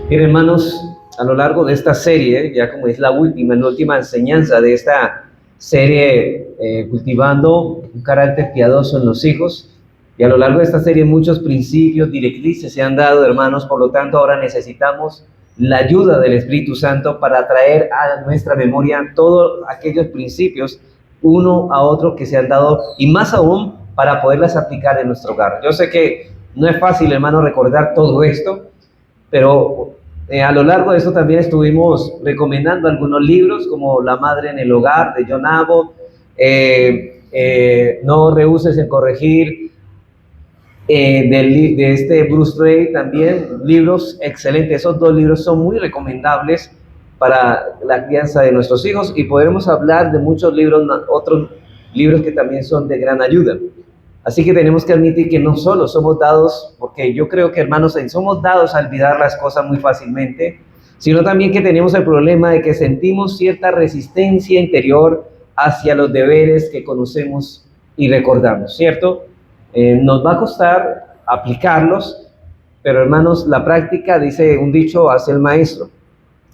Bien, hermanos, a lo largo de esta serie, ya como es la última enseñanza de esta serie, cultivando un carácter piadoso en los hijos, y a lo largo de esta serie muchos principios, directrices se han dado, hermanos. Por lo tanto, ahora necesitamos la ayuda del Espíritu Santo para traer a nuestra memoria todos aquellos principios uno a otro que se han dado, y más aún para poderlas aplicar en nuestro hogar. Yo sé que no es fácil, hermano, recordar todo esto, pero a lo largo de eso también estuvimos recomendando algunos libros como La Madre en el Hogar de John Abbott, No rehuses en corregir, de este Bruce Ray, también libros excelentes. Esos dos libros son muy recomendables para la crianza de nuestros hijos, y podremos hablar de muchos libros, otros libros que también son de gran ayuda. Así que tenemos que admitir que no solo somos dados, porque yo creo que, hermanos, somos dados a olvidar las cosas muy fácilmente, sino también que tenemos el problema de que sentimos cierta resistencia interior hacia los deberes que conocemos y recordamos, ¿cierto? Nos va a costar aplicarlos, pero, hermanos, la práctica, dice un dicho, hace el maestro.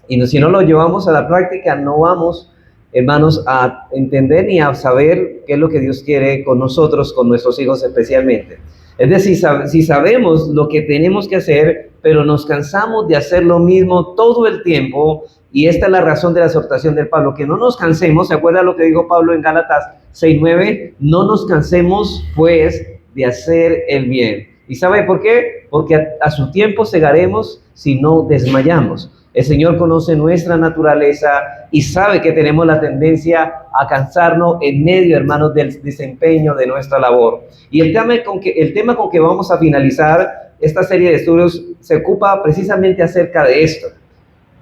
Y si no lo llevamos a la práctica, no vamos, hermanos, a entender ni a saber qué es lo que Dios quiere con nosotros, con nuestros hijos especialmente. Es decir, si sabemos lo que tenemos que hacer, pero nos cansamos de hacer lo mismo todo el tiempo, y esta es la razón de la exhortación de Pablo, que no nos cansemos. ¿Se acuerda lo que dijo Pablo en Gálatas 6:9? No nos cansemos, pues, de hacer el bien. ¿Y sabe por qué? Porque a su tiempo segaremos si no desmayamos. El Señor conoce nuestra naturaleza y sabe que tenemos la tendencia a cansarnos en medio, hermanos, del desempeño de nuestra labor. Y el tema con que vamos a finalizar esta serie de estudios se ocupa precisamente acerca de esto.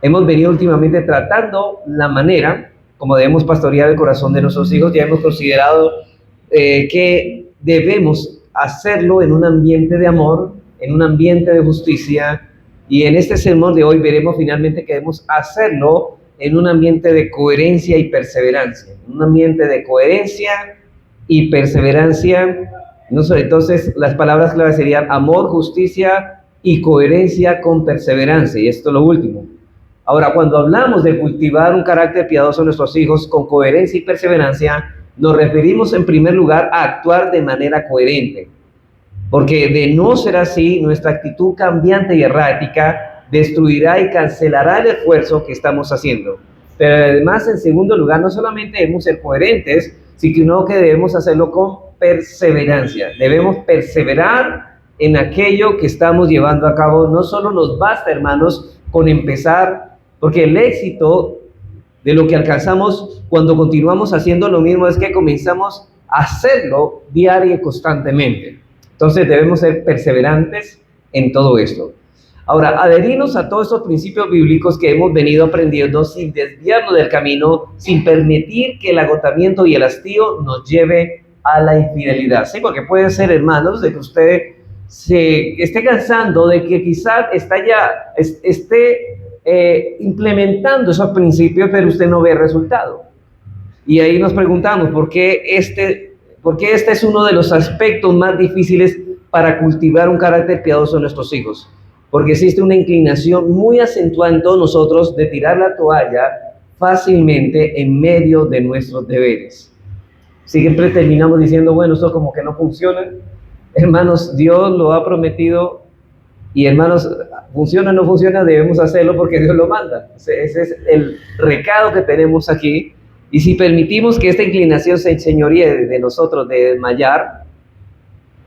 Hemos venido últimamente tratando la manera como debemos pastorear el corazón de nuestros hijos. Ya hemos considerado que debemos hacerlo en un ambiente de amor, en un ambiente de justicia. Y en este sermón de hoy veremos finalmente que debemos hacerlo en un ambiente de coherencia y perseverancia. Un ambiente de coherencia y perseverancia. No sé, entonces las palabras claves serían amor, justicia y coherencia con perseverancia. Y esto es lo último. Ahora, cuando hablamos de cultivar un carácter piadoso en nuestros hijos con coherencia y perseverancia, nos referimos en primer lugar a actuar de manera coherente. Porque de no ser así, nuestra actitud cambiante y errática destruirá y cancelará el esfuerzo que estamos haciendo. Pero además, en segundo lugar, no solamente debemos ser coherentes, sino que debemos hacerlo con perseverancia. Debemos perseverar en aquello que estamos llevando a cabo. No solo nos basta, hermanos, con empezar, porque el éxito de lo que alcanzamos cuando continuamos haciendo lo mismo es que comenzamos a hacerlo diario y constantemente. Entonces debemos ser perseverantes en todo esto. Ahora, adherirnos a todos estos principios bíblicos que hemos venido aprendiendo sin desviarnos del camino, sin permitir que el agotamiento y el hastío nos lleve a la infidelidad. Sí, porque puede ser, hermanos, de que usted se esté cansando, de que quizás esté implementando esos principios, pero usted no ve resultado. Y ahí nos preguntamos, ¿por qué este es uno de los aspectos más difíciles para cultivar un carácter piadoso en nuestros hijos? Porque existe una inclinación muy acentuada en todos nosotros de tirar la toalla fácilmente en medio de nuestros deberes. Siempre terminamos diciendo, bueno, esto como que no funciona. Hermanos, Dios lo ha prometido, y, hermanos, funciona o no funciona, debemos hacerlo porque Dios lo manda. Ese es el recado que tenemos aquí. Y si permitimos que esta inclinación se enseñoríe de nosotros, de desmayar,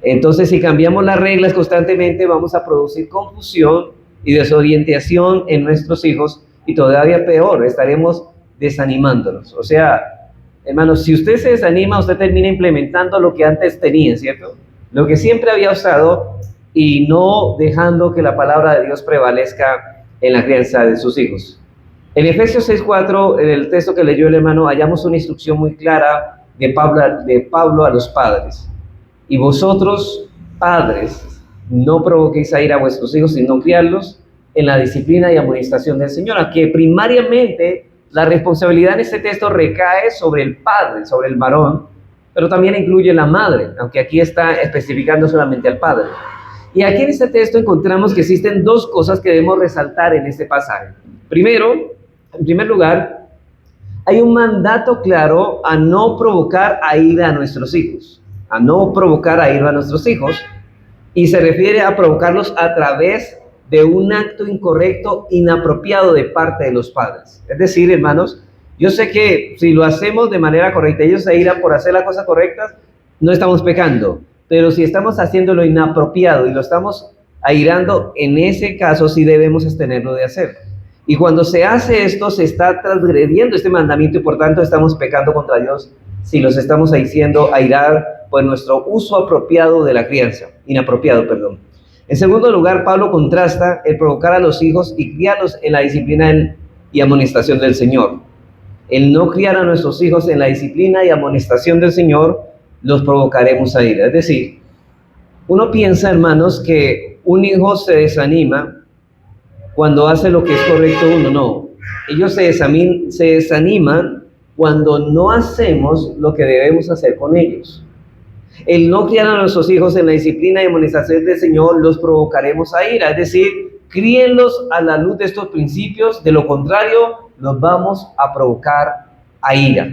entonces si cambiamos las reglas constantemente, vamos a producir confusión y desorientación en nuestros hijos, y todavía peor, estaremos desanimándolos. O sea, hermanos, si usted se desanima, usted termina implementando lo que antes tenía, ¿cierto? Lo que siempre había usado, y no dejando que la palabra de Dios prevalezca en la crianza de sus hijos. En Efesios 6:4, en el texto que leyó el hermano, hallamos una instrucción muy clara de Pablo a los padres. Y vosotros, padres, no provoquéis a ira a vuestros hijos, sino criarlos en la disciplina y amonestación del Señor. Aquí primariamente la responsabilidad en este texto recae sobre el padre, sobre el varón, pero también incluye la madre, aunque aquí está especificando solamente al padre. Y aquí en este texto encontramos que existen dos cosas que debemos resaltar en este pasaje. Primero, en primer lugar, hay un mandato claro a no provocar a ira a nuestros hijos, a no provocar a ira a nuestros hijos, y se refiere a provocarlos a través de un acto incorrecto, inapropiado de parte de los padres. Es decir, hermanos, yo sé que si lo hacemos de manera correcta, ellos se irán por hacer las cosas correctas, no estamos pecando, pero si estamos haciendo lo inapropiado y lo estamos airando, en ese caso sí debemos abstenerlo de hacer. Y cuando se hace esto, se está transgrediendo este mandamiento y por tanto estamos pecando contra Dios si los estamos haciendo airar por nuestro uso apropiado de la crianza, inapropiado, perdón. En segundo lugar, Pablo contrasta el provocar a los hijos y criarlos en la disciplina y amonestación del Señor. El no criar a nuestros hijos en la disciplina y amonestación del Señor, los provocaremos a ira. Es decir, uno piensa, hermanos, que un hijo se desanima cuando hace lo que es correcto uno. No, ellos se desaniman cuando no hacemos lo que debemos hacer con ellos. El no criar a nuestros hijos en la disciplina y amonestación del Señor, los provocaremos a ira. Es decir, críenlos a la luz de estos principios, de lo contrario, los vamos a provocar a ira.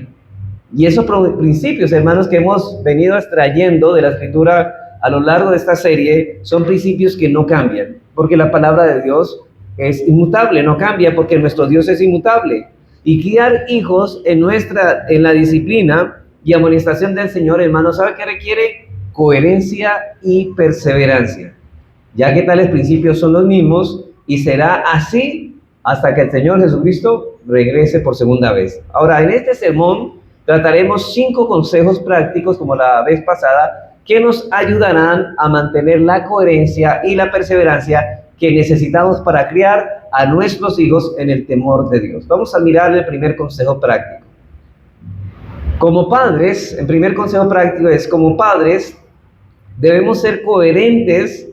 Y esos principios, hermanos, que hemos venido extrayendo de la Escritura a lo largo de esta serie, son principios que no cambian, porque la palabra de Dios es inmutable, no cambia, porque nuestro Dios es inmutable. Y criar hijos en la disciplina y amonestación del Señor, hermanos, ¿sabe qué requiere? Coherencia y perseverancia, ya que tales principios son los mismos y será así hasta que el Señor Jesucristo regrese por segunda vez. Ahora, en este sermón trataremos 5 consejos prácticos, como la vez pasada, que nos ayudarán a mantener la coherencia y la perseverancia que necesitamos para criar a nuestros hijos en el temor de Dios. Vamos a mirar el primer consejo práctico. Como padres, el primer consejo práctico es, como padres, debemos ser coherentes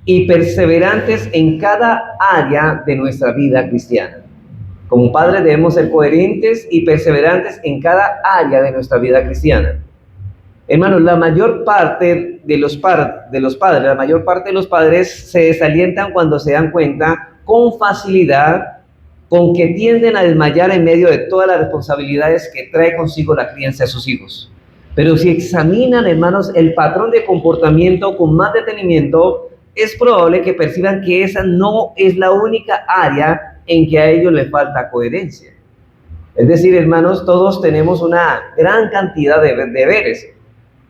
y perseverantes en cada área de nuestra vida cristiana. Como padres debemos ser coherentes y perseverantes en cada área de nuestra vida cristiana. Hermanos, la mayor parte de los padres se desalientan cuando se dan cuenta con facilidad con que tienden a desmayar en medio de todas las responsabilidades que trae consigo la crianza de sus hijos. Pero si examinan, hermanos, el patrón de comportamiento con más detenimiento, es probable que perciban que esa no es la única área en que a ellos les falta coherencia. Es decir, hermanos, todos tenemos una gran cantidad de deberes,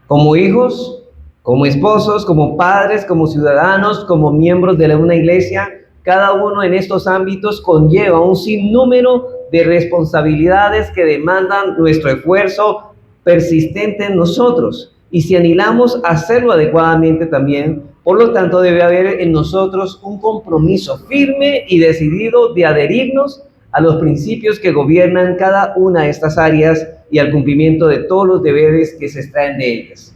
como hijos, como esposos, como padres, como ciudadanos, como miembros de una iglesia. Cada uno en estos ámbitos conlleva un sinnúmero de responsabilidades que demandan nuestro esfuerzo persistente en nosotros. Y si anhelamos hacerlo adecuadamente también, por lo tanto debe haber en nosotros un compromiso firme y decidido de adherirnos a los principios que gobiernan cada una de estas áreas y al cumplimiento de todos los deberes que se extraen de ellas.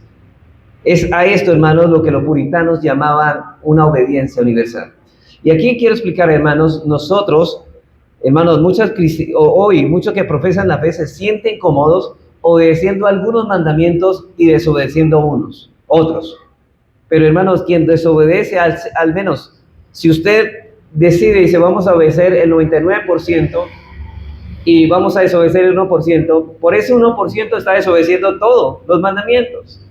Es a esto, hermanos, lo que los puritanos llamaban una obediencia universal. Y aquí quiero explicar, hermanos, nosotros, hermanos, hoy muchos que profesan la fe se sienten cómodos obedeciendo algunos mandamientos y desobedeciendo otros. Pero, hermanos, quien desobedece, al menos, si usted decide y dice, vamos a obedecer el 99% y vamos a desobedecer el 1%, por ese 1% está desobedeciendo todos los mandamientos.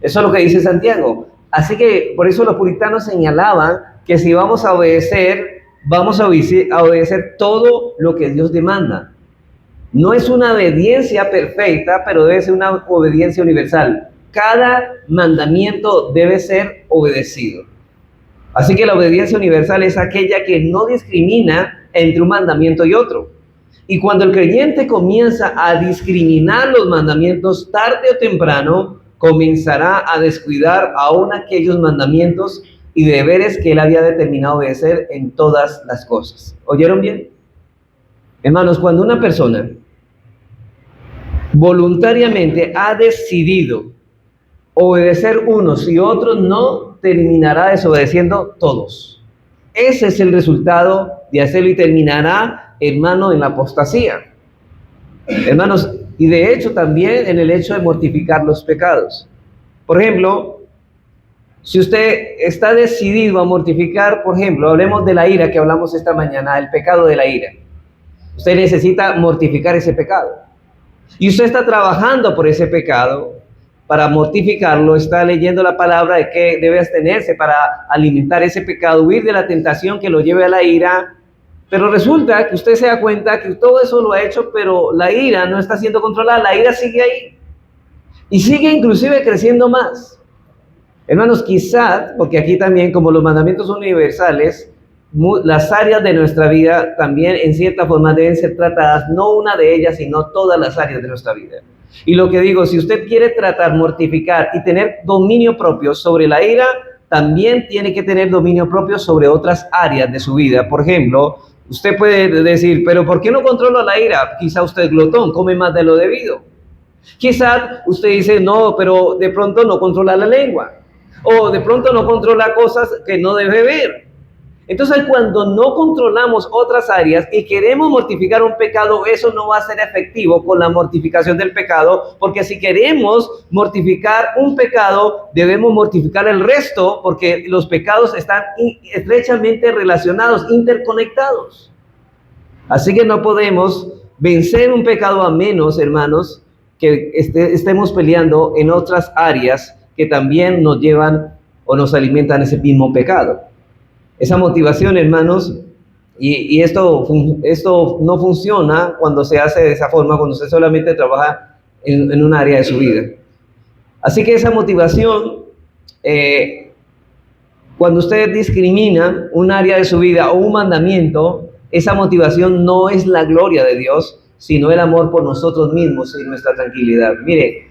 Eso es lo que dice Santiago. Así que, por eso los puritanos señalaban que si vamos a obedecer todo lo que Dios demanda. No es una obediencia perfecta, pero debe ser una obediencia universal. Cada mandamiento debe ser obedecido. Así que la obediencia universal es aquella que no discrimina entre un mandamiento y otro. Y cuando el creyente comienza a discriminar los mandamientos, tarde o temprano comenzará a descuidar aún aquellos mandamientos y deberes que él había determinado obedecer en todas las cosas. ¿Oyeron bien? Hermanos, cuando una persona voluntariamente ha decidido obedecer unos y otros, no terminará desobedeciendo todos. Ese es el resultado de hacerlo y terminará, hermano, en la apostasía. Hermanos, y de hecho también en el hecho de mortificar los pecados. Por ejemplo, Si usted está decidido a mortificar, por ejemplo, hablemos de la ira que hablamos esta mañana, el pecado de la ira. Usted necesita mortificar ese pecado. Y usted está trabajando por ese pecado. Para mortificarlo, está leyendo la palabra de que debe abstenerse para alimentar ese pecado, huir de la tentación que lo lleve a la ira. Pero resulta que usted se da cuenta que todo eso lo ha hecho, pero la ira no está siendo controlada, la ira sigue ahí. Y sigue inclusive creciendo más. Hermanos, quizás, porque aquí también, como los mandamientos son universales, las áreas de nuestra vida también en cierta forma deben ser tratadas, no una de ellas, sino todas las áreas de nuestra vida. Y lo que digo, si usted quiere tratar, mortificar y tener dominio propio sobre la ira, también tiene que tener dominio propio sobre otras áreas de su vida. Por ejemplo, usted puede decir, pero ¿por qué no controla la ira? Quizá usted es glotón, come más de lo debido. Quizá usted dice, no, pero de pronto no controla la lengua. O de pronto no controla cosas que no debe ver. Entonces, cuando no controlamos otras áreas y queremos mortificar un pecado, eso no va a ser efectivo con la mortificación del pecado, porque si queremos mortificar un pecado, debemos mortificar el resto, porque los pecados están estrechamente relacionados, interconectados. Así que no podemos vencer un pecado a menos, hermanos, que estemos peleando en otras áreas que también nos llevan o nos alimentan ese mismo pecado. Esa motivación, hermanos, y esto no funciona cuando se hace de esa forma, cuando usted solamente trabaja en un área de su vida. Así que esa motivación, cuando usted discrimina un área de su vida o un mandamiento, esa motivación no es la gloria de Dios, sino el amor por nosotros mismos y nuestra tranquilidad. Mire,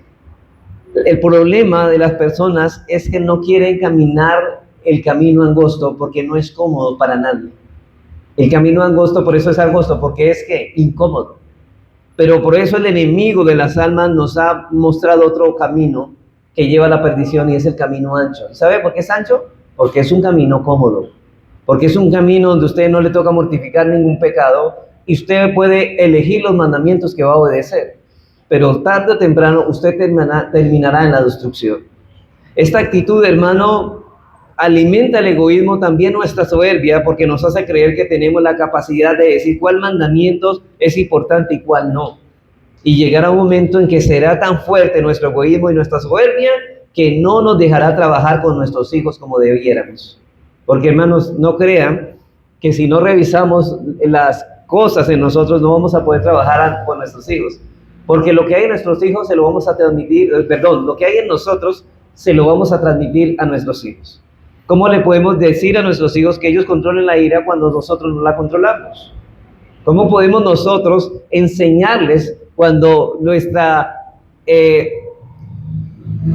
el problema de las personas es que no quieren caminar el camino angosto porque no es cómodo para nadie. El camino angosto, por eso es angosto, porque es que incómodo. Pero por eso el enemigo de las almas nos ha mostrado otro camino que lleva a la perdición y es el camino ancho. ¿Sabe por qué es ancho? Porque es un camino cómodo. Porque es un camino donde usted no le toca mortificar ningún pecado y usted puede elegir los mandamientos que va a obedecer. Pero tarde o temprano usted terminará en la destrucción. Esta actitud, hermano, alimenta el egoísmo, también nuestra soberbia, porque nos hace creer que tenemos la capacidad de decir cuál mandamiento es importante y cuál no. Y llegará un momento en que será tan fuerte nuestro egoísmo y nuestra soberbia que no nos dejará trabajar con nuestros hijos como debiéramos. Porque, hermanos, no crean que si no revisamos las cosas en nosotros no vamos a poder trabajar con nuestros hijos. Porque lo que hay en nuestros hijos se lo vamos a transmitir, lo que hay en nosotros se lo vamos a transmitir a nuestros hijos. ¿Cómo le podemos decir a nuestros hijos que ellos controlen la ira cuando nosotros no la controlamos? ¿Cómo podemos nosotros enseñarles cuando nuestra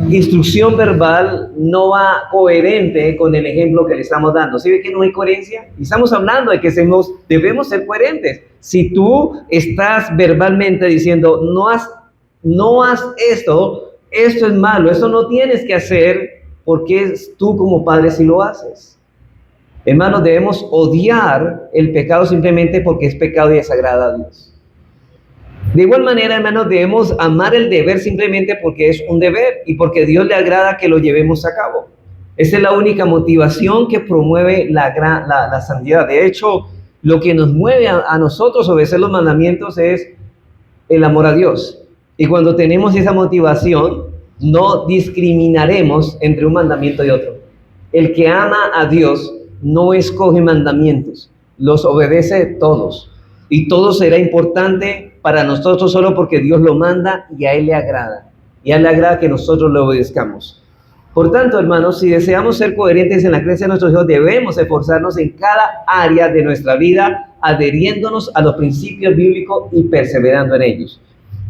instrucción verbal no va coherente con el ejemplo que le estamos dando? ¿Sí ve que no hay coherencia? Y estamos hablando de que debemos ser coherentes. Si tú estás verbalmente diciendo, no haz esto es malo, eso no tienes que hacer, porque tú como padre sí lo haces. Hermanos, debemos odiar el pecado simplemente porque es pecado y desagrada a Dios. De igual manera, hermanos, debemos amar el deber simplemente porque es un deber y porque Dios le agrada que lo llevemos a cabo. Esa es la única motivación que promueve la santidad. De hecho, lo que nos mueve a nosotros obedecer los mandamientos es el amor a Dios. Y cuando tenemos esa motivación, no discriminaremos entre un mandamiento y otro. El que ama a Dios no escoge mandamientos, los obedece todos. Y todo será importante para nosotros solo porque Dios lo manda y a Él le agrada. Y a Él le agrada que nosotros lo obedezcamos. Por tanto, hermanos, si deseamos ser coherentes en la creencia de nuestros hijos, debemos esforzarnos en cada área de nuestra vida, adheriéndonos a los principios bíblicos y perseverando en ellos.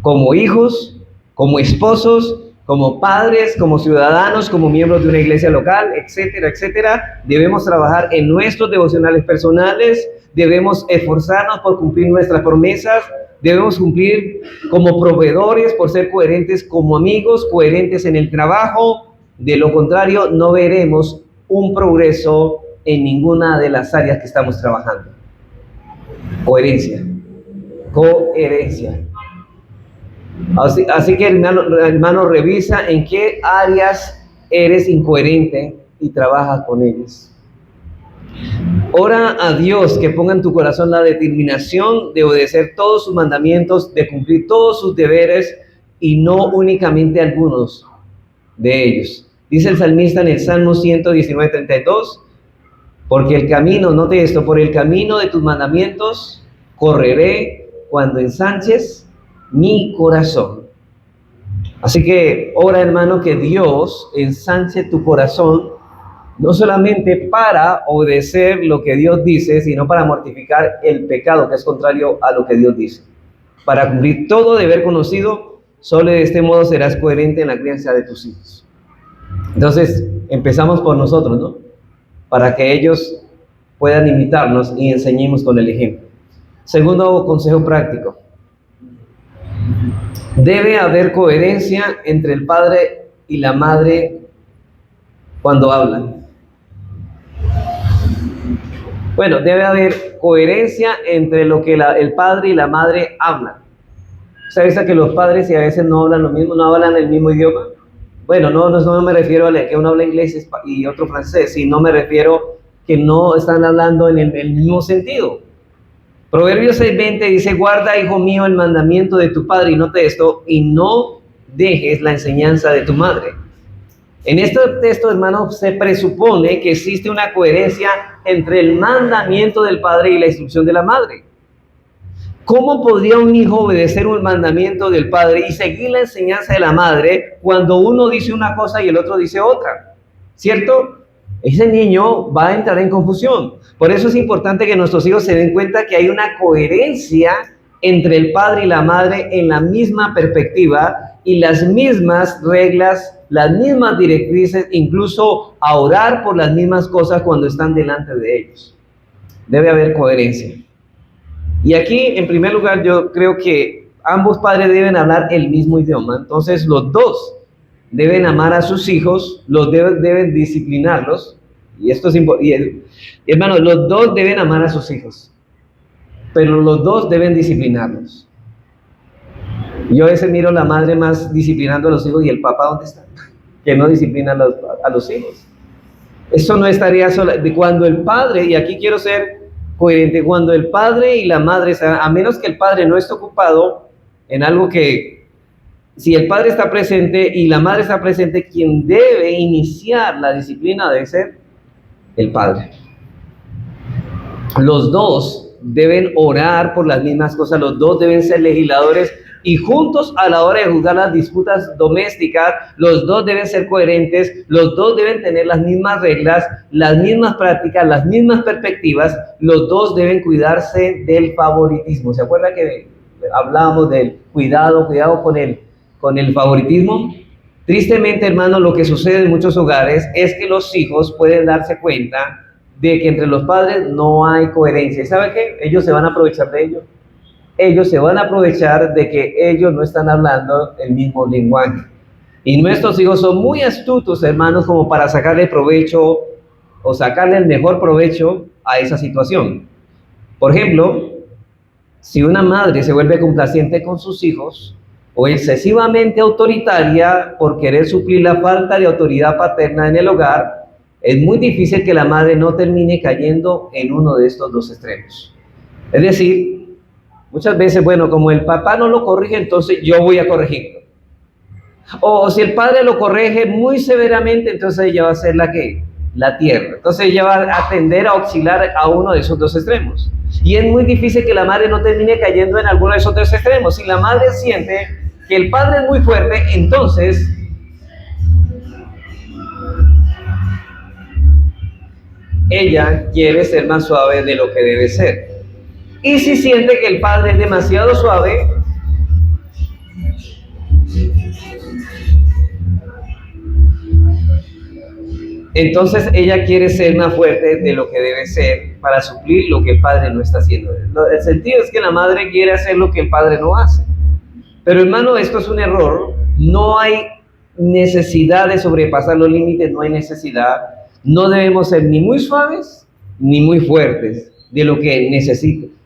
Como hijos, como esposos, como padres, como ciudadanos, como miembros de una iglesia local, etcétera, etcétera, debemos trabajar en nuestros devocionales personales, debemos esforzarnos por cumplir nuestras promesas, debemos cumplir como proveedores por ser coherentes como amigos, coherentes en el trabajo. De lo contrario, no veremos un progreso en ninguna de las áreas que estamos trabajando. Coherencia. Así que, hermano, revisa en qué áreas eres incoherente y trabaja con ellos. Ora a Dios que ponga en tu corazón la determinación de obedecer todos sus mandamientos, de cumplir todos sus deberes y no únicamente algunos de ellos. Dice el salmista en el Salmo 119:32, porque el camino, note esto, por el camino de tus mandamientos correré cuando ensanches mi corazón. Así que ora, hermano, que Dios ensanche tu corazón, no solamente para obedecer lo que Dios dice, sino para mortificar el pecado que es contrario a lo que Dios dice. Para cumplir todo deber conocido, solo de este modo serás coherente en la crianza de tus hijos. Entonces, empezamos por nosotros, ¿no? Para que ellos puedan imitarnos y enseñemos con el ejemplo. Segundo consejo práctico. Debe haber coherencia entre el padre y la madre cuando hablan. Bueno, debe haber coherencia entre lo que el padre y la madre hablan. ¿Sabes que los padres y a veces no hablan lo mismo, no hablan el mismo idioma? Bueno, no me refiero a que uno habla inglés y otro francés, sino me refiero que no están hablando en el mismo sentido. Proverbios 6:20 dice, guarda, hijo mío, el mandamiento de tu padre, y note esto, y no dejes la enseñanza de tu madre. En este texto, hermanos, se presupone que existe una coherencia entre el mandamiento del padre y la instrucción de la madre. ¿Cómo podría un hijo obedecer un mandamiento del padre y seguir la enseñanza de la madre cuando uno dice una cosa y el otro dice otra? ¿Cierto? Ese niño va a entrar en confusión. Por eso es importante que nuestros hijos se den cuenta que hay una coherencia entre el padre y la madre en la misma perspectiva y las mismas reglas, las mismas directrices, incluso a orar por las mismas cosas cuando están delante de ellos. Debe haber coherencia. Y aquí, en primer lugar, yo creo que ambos padres deben hablar el mismo idioma. Entonces, los dos deben amar a sus hijos, deben disciplinarlos. Y esto es importante. Hermanos, los dos deben amar a sus hijos, pero los dos deben disciplinarlos. Yo a veces miro a la madre más disciplinando a los hijos y el papá, ¿dónde está? Que no disciplina a los hijos. Eso no estaría sola. Cuando el padre, y aquí quiero ser coherente, cuando el padre y la madre, a menos que el padre no esté ocupado en algo que, si el padre está presente y la madre está presente, quien debe iniciar la disciplina debe ser el padre. Los dos deben orar por las mismas cosas, los dos deben ser legisladores y juntos a la hora de juzgar las disputas domésticas, los dos deben ser coherentes, los dos deben tener las mismas reglas, las mismas prácticas, las mismas perspectivas, los dos deben cuidarse del favoritismo. ¿Se acuerda que hablábamos del cuidado con el favoritismo? Tristemente, hermano, lo que sucede en muchos hogares es que los hijos pueden darse cuenta de que entre los padres no hay coherencia. ¿Y sabe qué? Ellos se van a aprovechar de ello. Ellos se van a aprovechar de que ellos no están hablando el mismo lenguaje. Y nuestros hijos son muy astutos, hermanos, como para sacarle provecho o sacarle el mejor provecho a esa situación. Por ejemplo, si una madre se vuelve complaciente con sus hijos o excesivamente autoritaria por querer suplir la falta de autoridad paterna en el hogar, es muy difícil que la madre no termine cayendo en uno de estos dos extremos. Es decir, muchas veces, bueno, como el papá no lo corrige, entonces yo voy a corregirlo. O si el padre lo corrige muy severamente, entonces ella va a ser la tierna. Entonces ella va a tender a oscilar a uno de esos dos extremos. Y es muy difícil que la madre no termine cayendo en alguno de esos dos extremos. Si la madre siente que el padre es muy fuerte, entonces ella quiere ser más suave de lo que debe ser. Y si siente que el padre es demasiado suave, entonces ella quiere ser más fuerte de lo que debe ser para suplir lo que el padre no está haciendo. El sentido es que la madre quiere hacer lo que el padre no hace. Pero hermano, esto es un error. No hay necesidad de sobrepasar los límites, no hay necesidad. No debemos ser ni muy suaves ni muy fuertes de lo que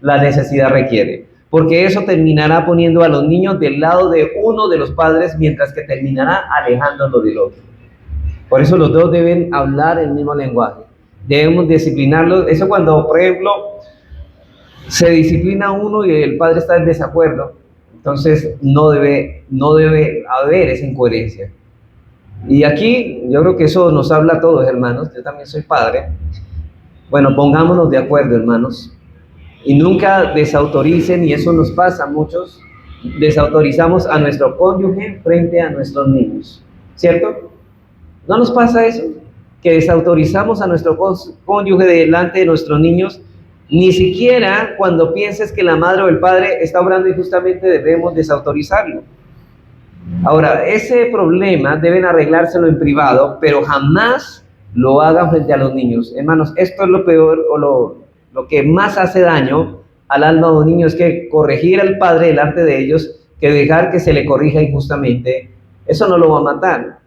la necesidad requiere, porque eso terminará poniendo a los niños del lado de uno de los padres, mientras que terminará alejándolo del otro. Por eso los dos deben hablar el mismo lenguaje. Debemos disciplinarlos. Eso cuando, por ejemplo, se disciplina uno y el padre está en desacuerdo, entonces no debe haber esa incoherencia. Y aquí yo creo que eso nos habla a todos, hermanos. Yo también soy padre. Bueno, pongámonos de acuerdo, hermanos. Y nunca desautoricen, y eso nos pasa a muchos, desautorizamos a nuestro cónyuge frente a nuestros niños, ¿cierto? ¿No nos pasa eso? Que desautorizamos a nuestro cónyuge delante de nuestros niños. Ni siquiera cuando pienses que la madre o el padre está obrando injustamente debemos desautorizarlo. Ahora, ese problema deben arreglárselo en privado, pero jamás lo hagan frente a los niños. Hermanos, esto es lo peor o lo que más hace daño al alma de un niño, es que corregir al padre delante de ellos, que dejar que se le corrija injustamente, eso no lo va a matar.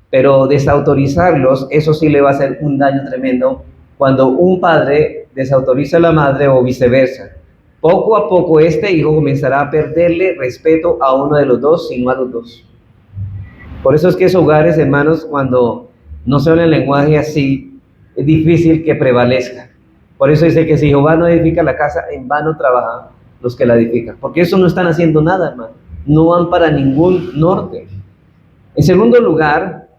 Pero desautorizarlos, eso sí le va a hacer un daño tremendo cuando un padre desautoriza a la madre o viceversa. Poco a poco este hijo comenzará a perderle respeto a uno de los dos, sino a los dos. Por eso es que esos hogares, hermanos, cuando no se habla el lenguaje así, es difícil que prevalezca. Por eso dice que si Jehová no edifica la casa, en vano trabajan los que la edifican. Porque eso no están haciendo nada, hermano. No van para ningún norte. En segundo lugar,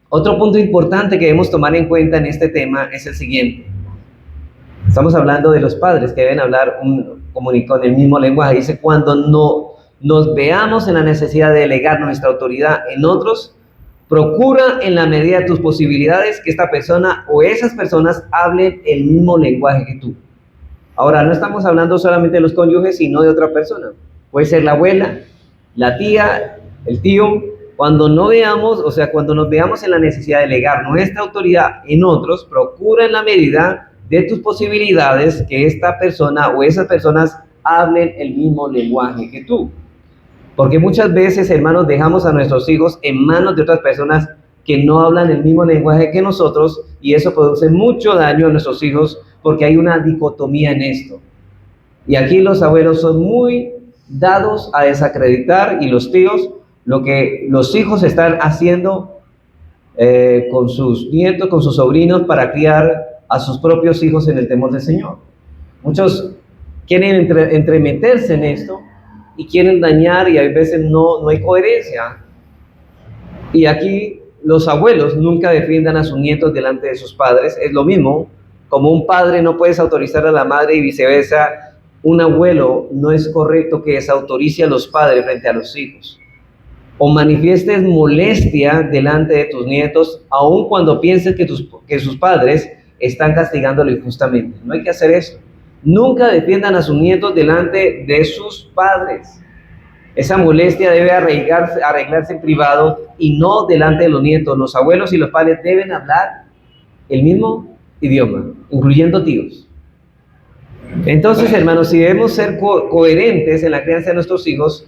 otro punto importante que debemos tomar en cuenta en este tema es el siguiente. Estamos hablando de los padres que deben hablar con el mismo lenguaje. Dice, cuando no nos veamos en la necesidad de delegar nuestra autoridad en otros, procura en la medida de tus posibilidades que esta persona o esas personas hablen el mismo lenguaje que tú. Ahora, no estamos hablando solamente de los cónyuges, sino de otra persona. Puede ser la abuela, la tía, el tío. Cuando no veamos, o sea, cuando nos veamos en la necesidad de delegar nuestra autoridad en otros, procura en la medida de tus posibilidades que esta persona o esas personas hablen el mismo lenguaje que tú. Porque muchas veces, hermanos, dejamos a nuestros hijos en manos de otras personas que no hablan el mismo lenguaje que nosotros, y eso produce mucho daño a nuestros hijos porque hay una dicotomía en esto. Y aquí los abuelos son muy dados a desacreditar, y los tíos, lo que los hijos están haciendo con sus nietos, con sus sobrinos, para criar a sus propios hijos en el temor del Señor. Muchos quieren entremeterse en esto y quieren dañar, y a veces no hay coherencia. Y aquí los abuelos nunca defiendan a sus nietos delante de sus padres. Es lo mismo, como un padre no puede desautorizar a la madre y viceversa, un abuelo no es correcto que desautorice a los padres frente a los hijos. O manifiestes molestia delante de tus nietos, aun cuando pienses que sus padres están castigándolo injustamente. No hay que hacer eso. Nunca defiendan a sus nietos delante de sus padres. Esa molestia debe arreglarse en privado y no delante de los nietos. Los abuelos y los padres deben hablar el mismo idioma, incluyendo tíos. Entonces, hermanos, si debemos ser coherentes en la crianza de nuestros hijos,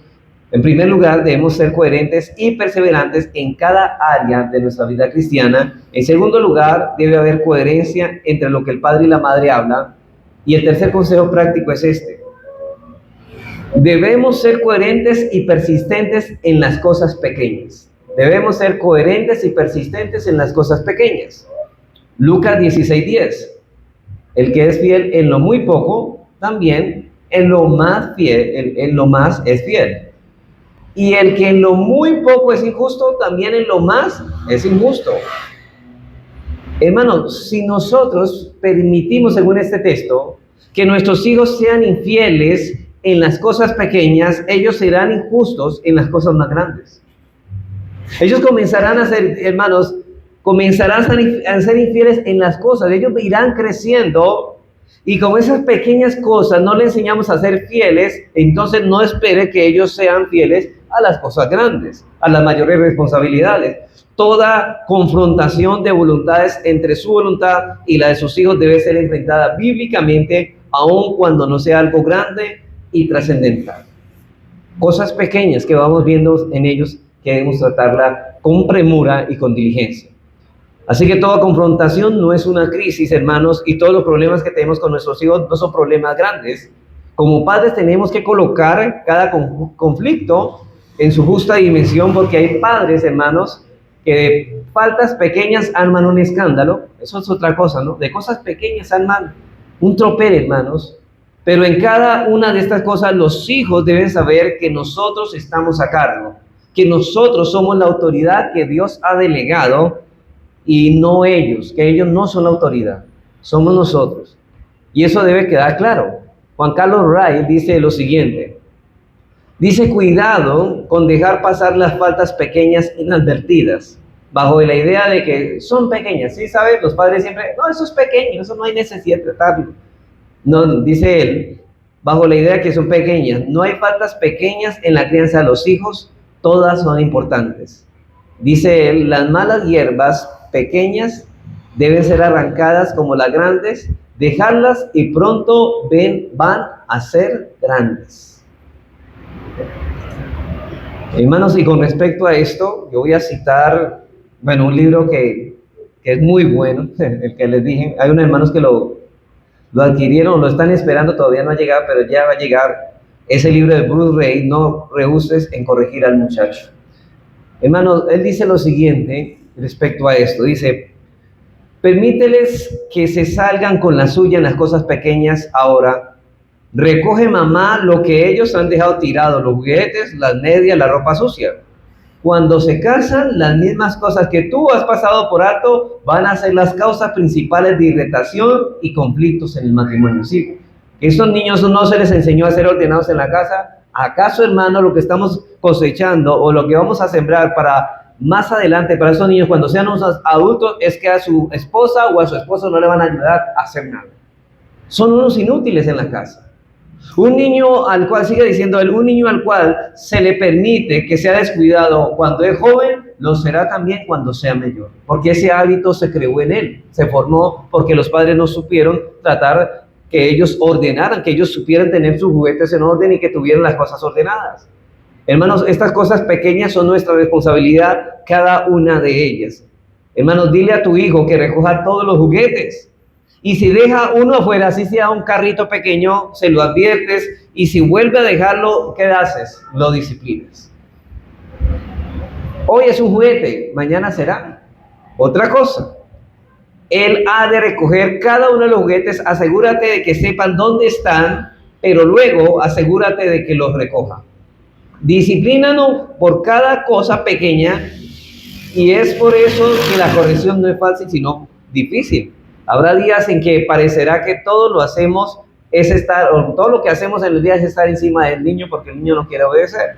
en primer lugar, debemos ser coherentes y perseverantes en cada área de nuestra vida cristiana. En segundo lugar, debe haber coherencia entre lo que el padre y la madre hablan. Y el tercer consejo práctico es este. Debemos ser coherentes y persistentes en las cosas pequeñas. Debemos ser coherentes y persistentes en las cosas pequeñas. Lucas 16:10. El que es fiel en lo muy poco, también en lo más es fiel. Y el que en lo muy poco es injusto, también en lo más es injusto. Hermanos, si nosotros permitimos, según este texto, que nuestros hijos sean infieles en las cosas pequeñas, ellos serán injustos en las cosas más grandes. Ellos comenzarán a ser, hermanos, a ser infieles en las cosas. Ellos irán creciendo, y como esas pequeñas cosas no le enseñamos a ser fieles, entonces no espere que ellos sean fieles a las cosas grandes, a las mayores responsabilidades. Toda confrontación de voluntades entre su voluntad y la de sus hijos debe ser enfrentada bíblicamente, aun cuando no sea algo grande y trascendental. Cosas pequeñas que vamos viendo en ellos, que debemos tratarla con premura y con diligencia. Así que toda confrontación no es una crisis, hermanos, y todos los problemas que tenemos con nuestros hijos no son problemas grandes. Como padres tenemos que colocar cada conflicto en su justa dimensión, porque hay padres, hermanos, que de faltas pequeñas arman un escándalo. Eso es otra cosa, ¿no? De cosas pequeñas arman un tropel, hermanos. Pero en cada una de estas cosas los hijos deben saber que nosotros estamos a cargo, que nosotros somos la autoridad que Dios ha delegado y no ellos, que ellos no son la autoridad, somos nosotros. Y eso debe quedar claro. Juan Carlos Ray dice lo siguiente, dice: cuidado con dejar pasar las faltas pequeñas inadvertidas, bajo la idea de que son pequeñas. ¿Sí sabes? Los padres siempre, no, eso es pequeño, eso no hay necesidad de tratarlo. No, dice él, bajo la idea de que son pequeñas. No hay faltas pequeñas en la crianza de los hijos, todas son importantes. Dice él, las malas hierbas pequeñas deben ser arrancadas como las grandes, dejarlas y pronto van a ser grandes. Hermanos, y con respecto a esto, yo voy a citar, un libro que es muy bueno, el que les dije. Hay unos hermanos que lo adquirieron, lo están esperando, todavía no ha llegado, pero ya va a llegar. Ese libro de Bruce Ray, No rehuses en corregir al muchacho. Hermanos, él dice lo siguiente respecto a esto, dice: permíteles que se salgan con la suya en las cosas pequeñas ahora. Recoge, mamá, lo que ellos han dejado tirado, los juguetes, las medias, la ropa sucia. Cuando se casan, las mismas cosas que tú has pasado por alto van a ser las causas principales de irritación y conflictos en el matrimonio. ¿Sí? Esos niños no se les enseñó a ser ordenados en la casa. ¿Acaso, hermano, lo que estamos cosechando o lo que vamos a sembrar para más adelante, para esos niños cuando sean unos adultos, es que a su esposa o a su esposo no le van a ayudar a hacer nada? Son unos inútiles en la casa. Un niño al cual, sigue diciendo él, un niño al cual se le permite que sea descuidado cuando es joven, lo será también cuando sea mayor, porque ese hábito se creó en él, se formó porque los padres no supieron tratar que ellos ordenaran, que ellos supieran tener sus juguetes en orden y que tuvieran las cosas ordenadas. Hermanos, estas cosas pequeñas son nuestra responsabilidad, cada una de ellas. Hermanos, dile a tu hijo que recoja todos los juguetes. Y si deja uno afuera, así sea un carrito pequeño, se lo adviertes. Y si vuelve a dejarlo, ¿qué haces? Lo disciplinas. Hoy es un juguete, mañana será otra cosa. Él ha de recoger cada uno de los juguetes. Asegúrate de que sepan dónde están, pero luego asegúrate de que los recoja. Disciplínanos por cada cosa pequeña, y es por eso que la corrección no es fácil, sino difícil. Habrá días en que parecerá que todo lo hacemos o todo lo que hacemos en el día es estar encima del niño porque el niño no quiere obedecer.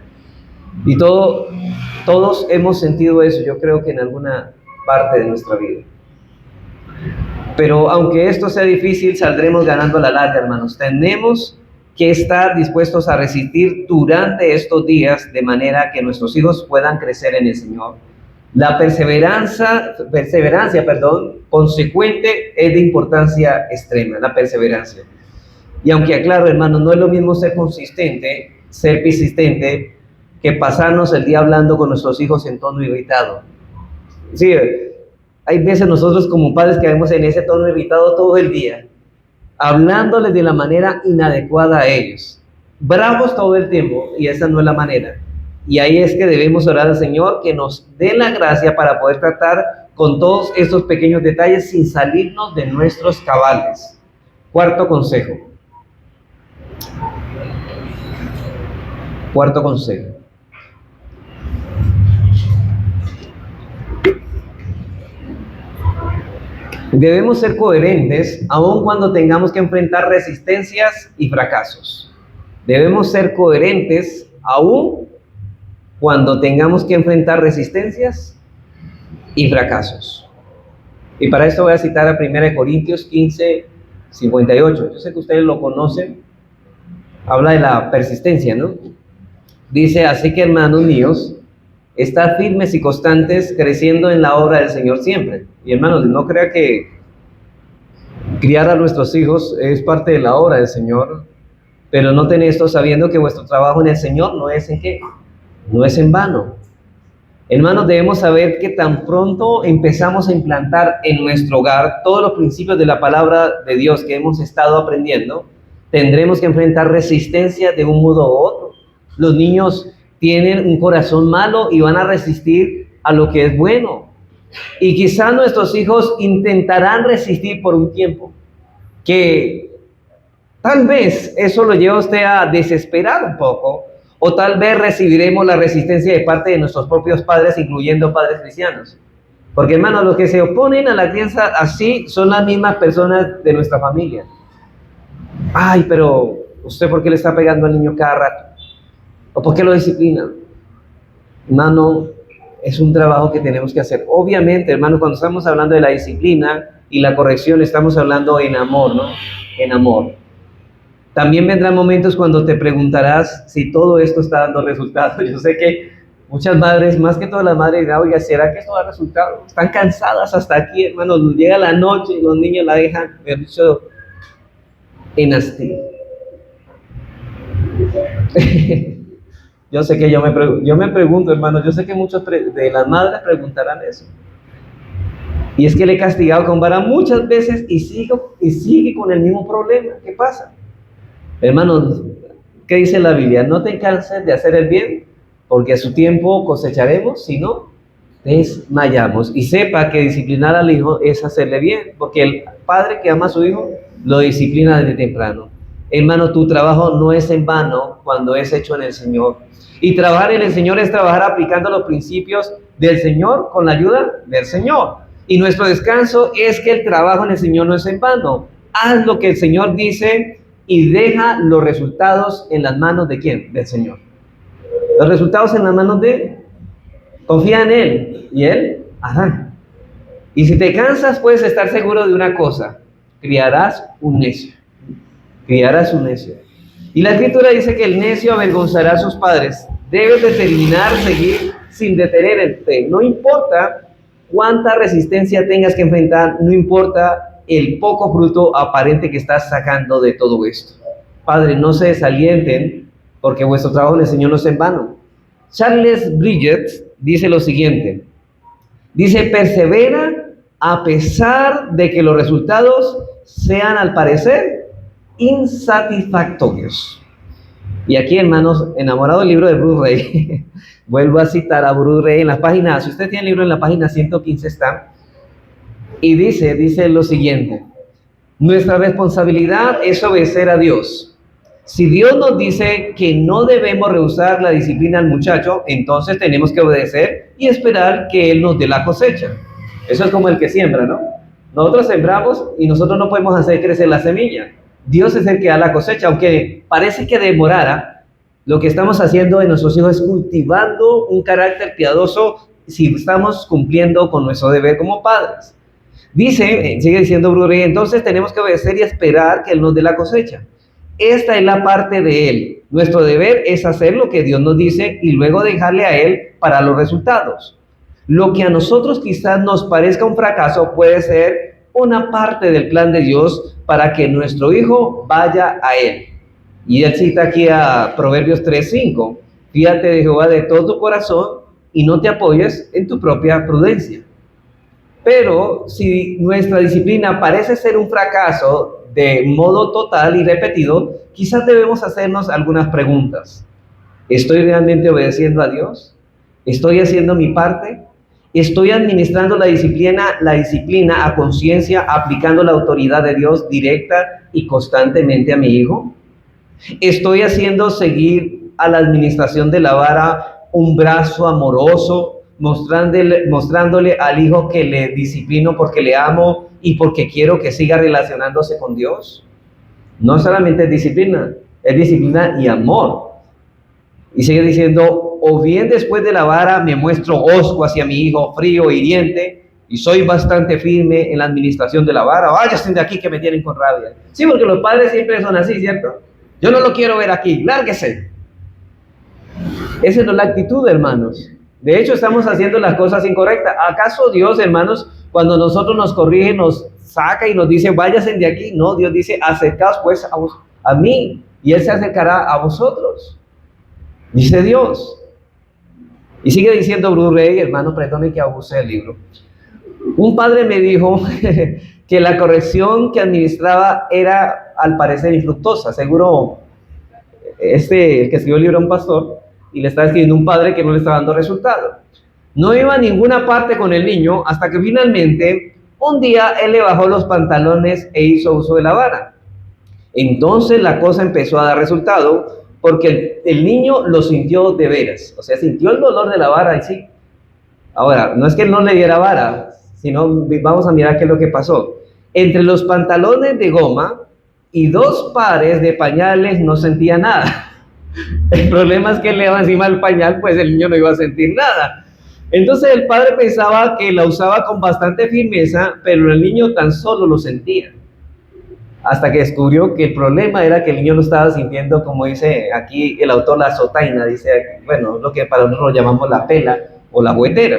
Y todos hemos sentido eso, yo creo que en alguna parte de nuestra vida. Pero aunque esto sea difícil, saldremos ganando a la larga, hermanos. Tenemos que estar dispuestos a resistir durante estos días de manera que nuestros hijos puedan crecer en el Señor. La perseverancia, consecuente es de importancia extrema, la perseverancia. Y aunque aclaro, hermano, no es lo mismo ser persistente, que pasarnos el día hablando con nuestros hijos en tono irritado. Sí, hay veces nosotros como padres quedamos en ese tono irritado todo el día, hablándoles de la manera inadecuada a ellos, bravos todo el tiempo, y esa no es la manera. Y ahí es que debemos orar al Señor que nos dé la gracia para poder tratar con todos estos pequeños detalles sin salirnos de nuestros cabales. Cuarto consejo. Debemos ser coherentes aun cuando tengamos que enfrentar resistencias y fracasos. Debemos ser coherentes aun cuando tengamos que enfrentar resistencias y fracasos. Y para esto voy a citar a 1 Corintios 15, 58. Yo sé que ustedes lo conocen. Habla de la persistencia, ¿no? Dice: así que, hermanos míos, estad firmes y constantes, creciendo en la obra del Señor siempre. Y hermanos, no crea que criar a nuestros hijos es parte de la obra del Señor, pero noten esto sabiendo que vuestro trabajo en el Señor no es en qué, no es en vano. Hermanos, debemos saber que tan pronto empezamos a implantar en nuestro hogar todos los principios de la palabra de Dios que hemos estado aprendiendo, tendremos que enfrentar resistencia de un modo u otro. Los niños tienen un corazón malo y van a resistir a lo que es bueno. Y quizá nuestros hijos intentarán resistir por un tiempo, que tal vez eso lo lleva a usted a desesperar un poco, o tal vez recibiremos la resistencia de parte de nuestros propios padres, incluyendo padres cristianos. Porque, hermanos, los que se oponen a la crianza así son las mismas personas de nuestra familia. Ay, pero ¿usted por qué le está pegando al niño cada rato? ¿O por qué lo disciplina? Hermano, es un trabajo que tenemos que hacer. Obviamente, hermano, cuando estamos hablando de la disciplina y la corrección, estamos hablando en amor, ¿no? En amor. También vendrán momentos cuando te preguntarás si todo esto está dando resultados. Yo sé que muchas madres, más que todas las madres, dirán, oiga, ¿será que esto da resultados? Están cansadas hasta aquí, hermano. Llega la noche y los niños la dejan, me han dicho, en hastío. Yo sé que yo me pregunto, hermano, yo sé que muchos de las madres preguntarán eso. Y es que le he castigado con vara muchas veces y sigue con el mismo problema. ¿Qué pasa? Hermanos, ¿qué dice la Biblia? No te canses de hacer el bien, porque a su tiempo cosecharemos, si no, desmayamos. Y sepa que disciplinar al hijo es hacerle bien, porque el padre que ama a su hijo lo disciplina desde temprano. Hermano, tu trabajo no es en vano cuando es hecho en el Señor. Y trabajar en el Señor es trabajar aplicando los principios del Señor con la ayuda del Señor. Y nuestro descanso es que el trabajo en el Señor no es en vano. Haz lo que el Señor dice y deja los resultados en las manos ¿de quién? Del Señor. Los resultados en las manos de Él. Confía en Él y Él hará. Y si te cansas, puedes estar seguro de una cosa: criarás un necio. Criarás un necio. Y la Escritura dice que el necio avergonzará a sus padres. Debes determinar seguir sin detenerte. No importa cuánta resistencia tengas que enfrentar, no importa el poco fruto aparente que estás sacando de todo esto. Padre, no se desalienten, porque vuestro trabajo en el Señor no es en vano. Charles Bridget dice lo siguiente. Dice, persevera a pesar de que los resultados sean al parecer insatisfactorios. Y aquí, hermanos, enamorado del libro de Bruce Rey, vuelvo a citar a Bruce Rey en la página, si usted tiene el libro en la página 115 está, y dice lo siguiente: nuestra responsabilidad es obedecer a Dios. Si Dios nos dice que no debemos rehusar la disciplina al muchacho, entonces tenemos que obedecer y esperar que Él nos dé la cosecha. Eso es como el que siembra, ¿no? Nosotros sembramos y nosotros no podemos hacer crecer la semilla. Dios es el que da la cosecha, aunque parece que demorara. Lo que estamos haciendo en nuestros hijos es cultivando un carácter piadoso si estamos cumpliendo con nuestro deber como padres. Sigue diciendo Bruce, entonces tenemos que obedecer y esperar que Él nos dé la cosecha. Esta es la parte de Él. Nuestro deber es hacer lo que Dios nos dice y luego dejarle a Él para los resultados. Lo que a nosotros quizás nos parezca un fracaso puede ser una parte del plan de Dios para que nuestro hijo vaya a Él. Y él cita aquí a Proverbios 3:5. Fíjate de Jehová de todo tu corazón y no te apoyes en tu propia prudencia. Pero si nuestra disciplina parece ser un fracaso de modo total y repetido, quizás debemos hacernos algunas preguntas. ¿Estoy realmente obedeciendo a Dios? ¿Estoy haciendo mi parte? ¿Estoy administrando la disciplina a conciencia, aplicando la autoridad de Dios directa y constantemente a mi hijo? ¿Estoy haciendo seguir a la administración de la vara un brazo amoroso, mostrándole al hijo que le disciplino porque le amo y porque quiero que siga relacionándose con Dios? No solamente es disciplina y amor. Y sigue diciendo, o bien después de la vara me muestro hosco hacia mi hijo, frío, hiriente, y soy bastante firme en la administración de la vara. Váyanse de aquí que me tienen con rabia. Sí, porque los padres siempre son así, ¿cierto? Yo no lo quiero ver aquí, lárguese. Esa no es la actitud, hermanos. De hecho, estamos haciendo las cosas incorrectas. ¿Acaso Dios, hermanos, cuando nosotros nos corrige, nos saca y nos dice, váyanse de aquí? No, Dios dice, acercaos pues a mí, y Él se acercará a vosotros. Dice Dios. Y sigue diciendo Bruce Rey, hermano, perdone que abuse el libro. Un padre me dijo que la corrección que administraba era al parecer infructuosa. Seguro el que escribió el libro a un pastor y le estaba escribiendo un padre que no le estaba dando resultado. No iba a ninguna parte con el niño hasta que finalmente un día él le bajó los pantalones e hizo uso de la vara. Entonces la cosa empezó a dar resultado porque el niño lo sintió de veras, o sea, sintió el dolor de la vara y sí. Ahora, no es que él no le diera vara, sino vamos a mirar qué es lo que pasó. Entre los pantalones de goma y 2 pares de pañales no sentía nada. El problema es que él le daba encima el pañal, pues el niño no iba a sentir nada. Entonces el padre pensaba que la usaba con bastante firmeza, pero el niño tan solo lo sentía. Hasta que descubrió que el problema era que el niño lo estaba sintiendo, como dice aquí el autor, la azotaina, dice, bueno, lo que para nosotros llamamos la pela o la juguetera.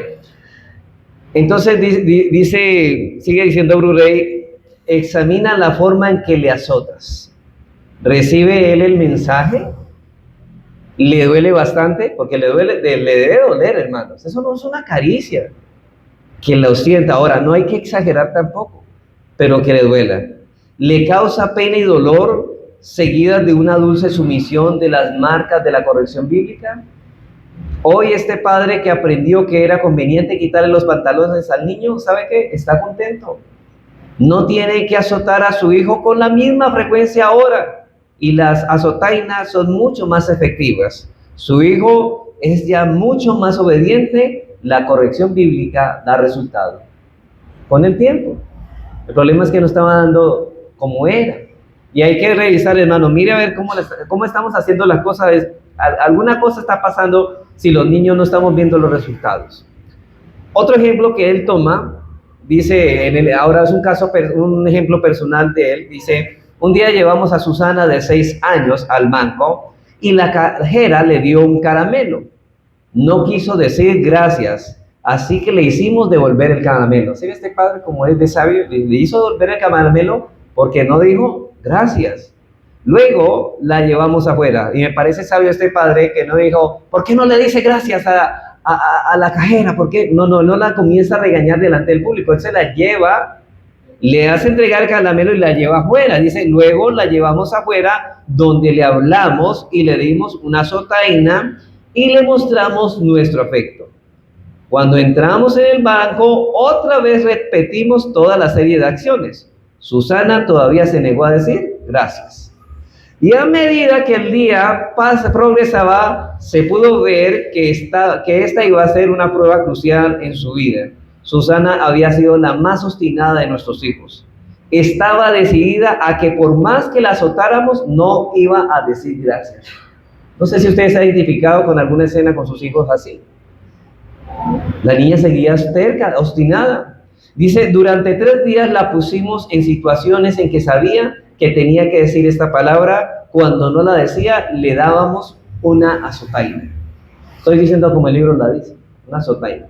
Entonces dice, sigue diciendo Brurey, examina la forma en que le azotas. ¿Recibe él el mensaje? ¿Le duele bastante? Porque le debe doler, hermanos. Eso no es una caricia. Que lo sienta. Ahora, no hay que exagerar tampoco, pero que le duela. ¿Le causa pena y dolor seguidas de una dulce sumisión de las marcas de la corrección bíblica? Hoy este padre que aprendió que era conveniente quitarle los pantalones al niño, ¿sabe qué? Está contento. No tiene que azotar a su hijo con la misma frecuencia ahora. Y las azotainas son mucho más efectivas. Su hijo es ya mucho más obediente, la corrección bíblica da resultado. Con el tiempo. El problema es que no estaba dando como era. Y hay que revisar, hermano, mire a ver cómo estamos haciendo las cosas. Alguna cosa está pasando si los niños no estamos viendo los resultados. Otro ejemplo que él toma, dice, ahora es un ejemplo personal de él, dice, un día llevamos a Susana de 6 años al banco y la cajera le dio un caramelo. No quiso decir gracias, así que le hicimos devolver el caramelo. ¿Sí ve este padre como es de sabio? Le hizo devolver el caramelo porque no dijo gracias. Luego la llevamos afuera y me parece sabio este padre que no dijo, ¿por qué no le dice gracias a la cajera? ¿Por qué? No la comienza a regañar delante del público. Él se la lleva, le hace entregar el caramelo y la lleva afuera. Dice, luego la llevamos afuera donde le hablamos y le dimos una azotaina y le mostramos nuestro afecto. Cuando entramos en el banco, otra vez repetimos toda la serie de acciones. Susana todavía se negó a decir gracias. Y a medida que el día progresaba, se pudo ver que esta iba a ser una prueba crucial en su vida. Susana había sido la más obstinada de nuestros hijos. Estaba decidida a que por más que la azotáramos, no iba a decir gracias. No sé si ustedes se han identificado con alguna escena con sus hijos así. La niña seguía terca, obstinada. Dice, durante 3 días la pusimos en situaciones en que sabía que tenía que decir esta palabra. Cuando no la decía, le dábamos una azotaina. Estoy diciendo como el libro la dice, una azotaina.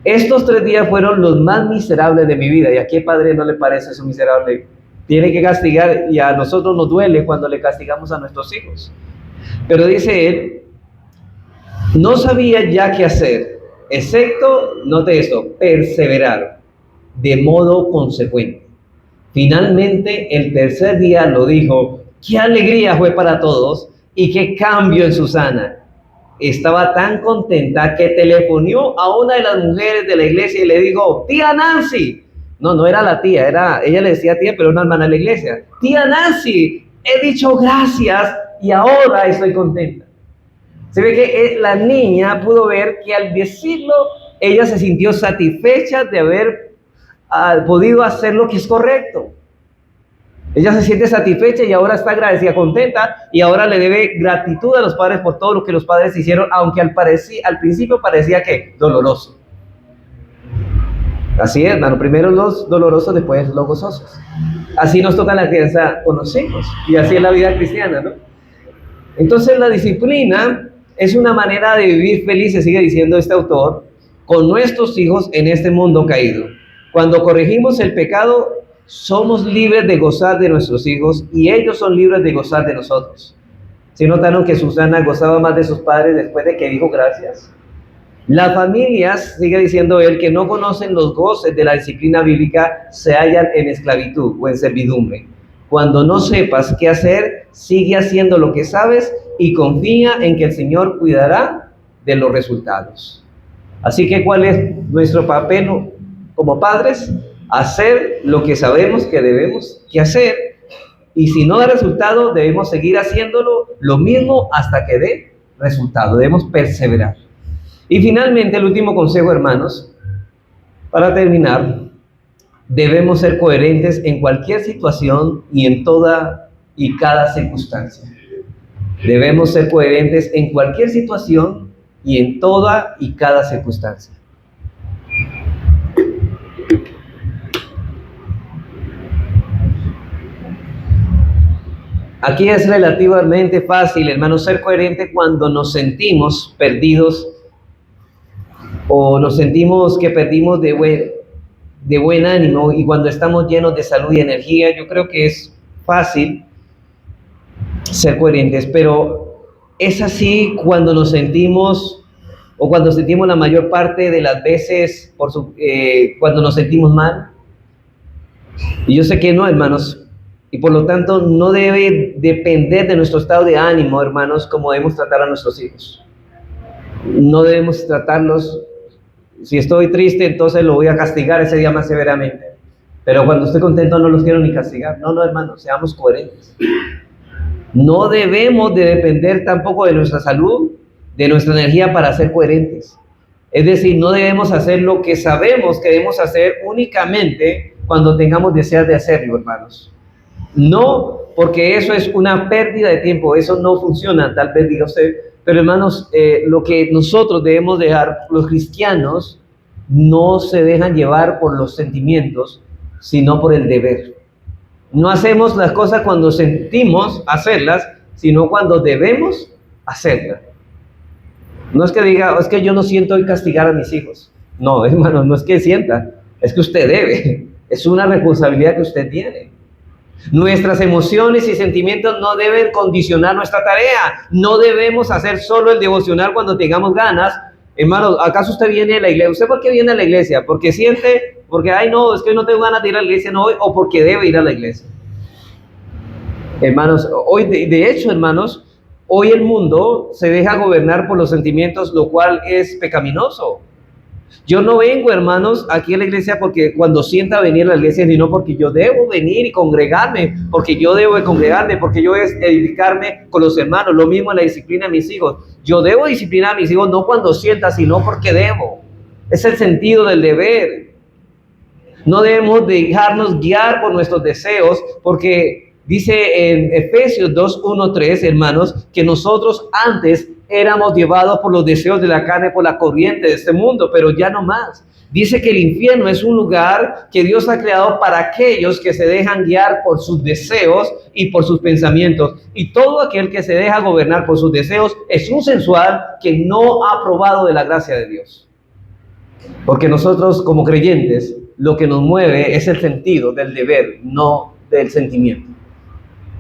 Estos 3 días fueron los más miserables de mi vida. ¿Y a qué padre no le parece eso miserable? Tiene que castigar, y a nosotros nos duele cuando le castigamos a nuestros hijos. Pero dice él, no sabía ya qué hacer, excepto, note esto, perseverar de modo consecuente. Finalmente, el 3er día lo dijo. ¡Qué alegría fue para todos! Y qué cambio en Susana. Estaba tan contenta que telefonó a una de las mujeres de la iglesia y le dijo, tía Nancy. No era la tía, ella le decía tía, pero una hermana de la iglesia. Tía Nancy, he dicho gracias y ahora estoy contenta. Se ve que la niña pudo ver que al decirlo, ella se sintió satisfecha de haber podido hacer lo que es correcto. Ella se siente satisfecha y ahora está agradecida, contenta, y ahora le debe gratitud a los padres por todo lo que los padres hicieron, aunque al principio parecía que doloroso. Así es, hermano, primero los dolorosos, después los gozosos. Así nos toca la crianza con los hijos, y así es la vida cristiana, ¿no? Entonces la disciplina es una manera de vivir felices, sigue diciendo este autor, con nuestros hijos en este mundo caído. Cuando corregimos el pecado, somos libres de gozar de nuestros hijos y ellos son libres de gozar de nosotros. ¿Sí notaron que Susana gozaba más de sus padres después de que dijo gracias? Las familias, sigue diciendo él, que no conocen los goces de la disciplina bíblica se hallan en esclavitud o en servidumbre. Cuando no sepas qué hacer, sigue haciendo lo que sabes y confía en que el Señor cuidará de los resultados. Así que, ¿cuál es nuestro papel como padres? Hacer lo que sabemos que debemos que hacer, y si no da resultado, debemos seguir haciéndolo lo mismo hasta que dé resultado. Debemos perseverar. Y finalmente, el último consejo, hermanos, para terminar, debemos ser coherentes en cualquier situación y en toda y cada circunstancia. Debemos ser coherentes en cualquier situación y en toda y cada circunstancia. Aquí es relativamente fácil, hermanos, ser coherente cuando nos sentimos perdidos o nos sentimos que perdimos de buen ánimo, y cuando estamos llenos de salud y energía. Yo creo que es fácil ser coherentes, pero es así cuando nos sentimos, o cuando sentimos la mayor parte de las veces, cuando nos sentimos mal. Y yo sé que no, hermanos, y por lo tanto no debe depender de nuestro estado de ánimo, hermanos, como debemos tratar a nuestros hijos. No debemos tratarlos, si estoy triste, entonces lo voy a castigar ese día más severamente. Pero cuando estoy contento no los quiero ni castigar. No, hermanos, seamos coherentes. No debemos de depender tampoco de nuestra salud, de nuestra energía para ser coherentes. Es decir, no debemos hacer lo que sabemos que debemos hacer únicamente cuando tengamos deseos de hacerlo, hermanos. No, porque eso es una pérdida de tiempo, eso no funciona, tal vez diga usted. Pero hermanos, lo que nosotros debemos dejar, los cristianos, no se dejan llevar por los sentimientos, sino por el deber. No hacemos las cosas cuando sentimos hacerlas, sino cuando debemos hacerlas. No es que diga, es que yo no siento hoy castigar a mis hijos. No, hermanos, no es que sienta, es que usted debe. Es una responsabilidad que usted tiene. Nuestras emociones y sentimientos no deben condicionar nuestra tarea. No debemos hacer solo el devocional cuando tengamos ganas. Hermanos, ¿acaso usted viene a la iglesia? ¿Usted por qué viene a la iglesia? ¿Porque siente? ¿Porque, ay no, es que no tengo ganas de ir a la iglesia no hoy? ¿O porque debe ir a la iglesia? Hermanos, hoy, de hecho, hermanos, hoy el mundo se deja gobernar por los sentimientos, lo cual es pecaminoso. Yo no vengo, hermanos, aquí a la iglesia porque cuando sienta venir a la iglesia, sino porque yo debo venir y congregarme, porque yo debo de congregarme, porque yo debo edificarme con los hermanos. Lo mismo en la disciplina de mis hijos. Yo debo disciplinar a mis hijos no cuando sienta, sino porque debo. Es el sentido del deber. No debemos dejarnos guiar por nuestros deseos, porque dice en Efesios 2:1-3, hermanos, que nosotros antes éramos llevados por los deseos de la carne, por la corriente de este mundo, pero ya no más. Dice que el infierno es un lugar que Dios ha creado para aquellos que se dejan guiar por sus deseos y por sus pensamientos. Y todo aquel que se deja gobernar por sus deseos es un sensual que no ha probado de la gracia de Dios. Porque nosotros como creyentes, lo que nos mueve es el sentido del deber, no del sentimiento.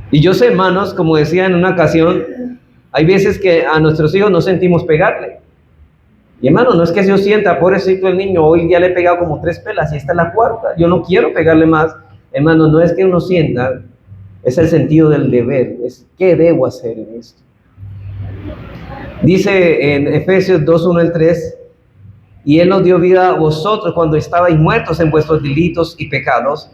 Y yo sé, hermanos, como decía en una ocasión, hay veces que a nuestros hijos no sentimos pegarle. Y hermano, no es que yo sienta, pobrecito el niño, hoy ya le he pegado como 3 pelas y esta es la 4ª. Yo no quiero pegarle más. Hermano, no es que uno sienta, es el sentido del deber. Es qué debo hacer en esto. Dice en Efesios 2:1-3, y Él nos dio vida a vosotros cuando estabais muertos en vuestros delitos y pecados.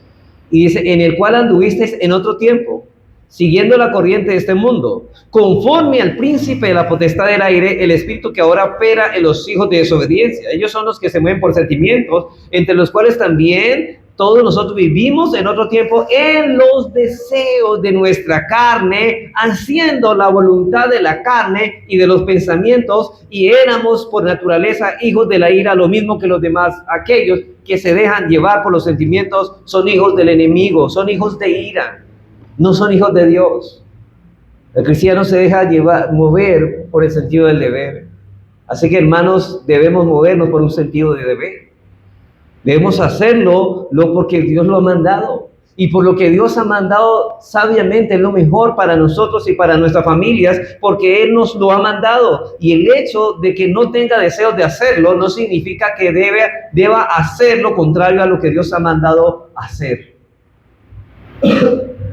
Y dice, en el cual anduvisteis en otro tiempo, siguiendo la corriente de este mundo, conforme al príncipe de la potestad del aire, el espíritu que ahora opera en los hijos de desobediencia. Ellos son los que se mueven por sentimientos, entre los cuales también todos nosotros vivimos en otro tiempo en los deseos de nuestra carne, haciendo la voluntad de la carne y de los pensamientos, y éramos por naturaleza hijos de la ira, lo mismo que los demás. Aquellos que se dejan llevar por los sentimientos son hijos del enemigo, son hijos de ira. No son hijos de Dios. El cristiano se deja mover por el sentido del deber. Así que, hermanos, debemos movernos por un sentido de deber. Debemos hacerlo porque Dios lo ha mandado. Y por lo que Dios ha mandado sabiamente es lo mejor para nosotros y para nuestras familias, porque Él nos lo ha mandado. Y el hecho de que no tenga deseos de hacerlo no significa que deba hacer lo contrario a lo que Dios ha mandado hacer.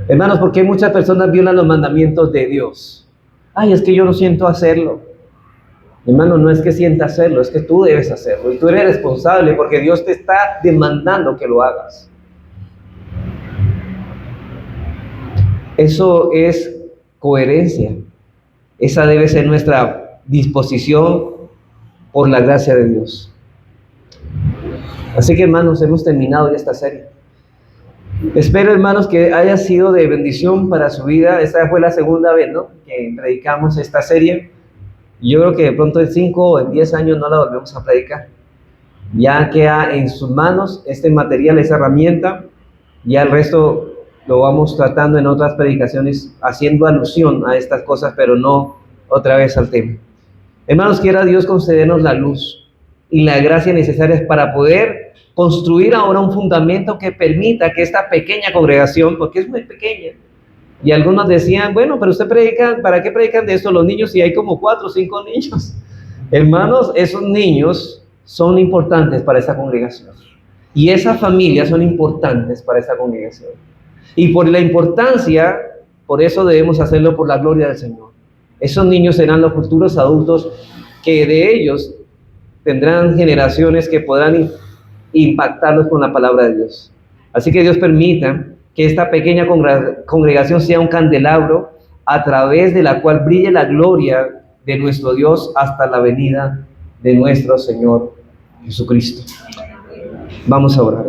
Hermanos, ¿por qué muchas personas violan los mandamientos de Dios? Ay, es que yo no siento hacerlo. Hermano, no es que sienta hacerlo, es que tú debes hacerlo. Y tú eres responsable porque Dios te está demandando que lo hagas. Eso es coherencia. Esa debe ser nuestra disposición por la gracia de Dios. Así que, hermanos, hemos terminado ya esta serie. Espero, hermanos, que haya sido de bendición para su vida. Esta fue la segunda vez, ¿no?, que predicamos esta serie. Yo creo que de pronto en 5 o en 10 años no la volvemos a predicar. Ya queda en sus manos este material, esa herramienta. Ya el resto lo vamos tratando en otras predicaciones, haciendo alusión a estas cosas, pero no otra vez al tema. Hermanos, quiera Dios concedernos la luz y la gracia necesarias para poder construir ahora un fundamento que permita que esta pequeña congregación, porque es muy pequeña, y algunos decían, bueno, pero usted predica, ¿para qué predican de esto los niños si hay como 4 o 5 niños? Hermanos, esos niños son importantes para esta congregación. Y esas familias son importantes para esta congregación. Y por la importancia, por eso debemos hacerlo por la gloria del Señor. Esos niños serán los futuros adultos que de ellos tendrán generaciones que podrán impactarlos con la palabra de Dios. Así que Dios permita que esta pequeña congregación sea un candelabro a través de la cual brille la gloria de nuestro Dios hasta la venida de nuestro Señor Jesucristo. Vamos a orar.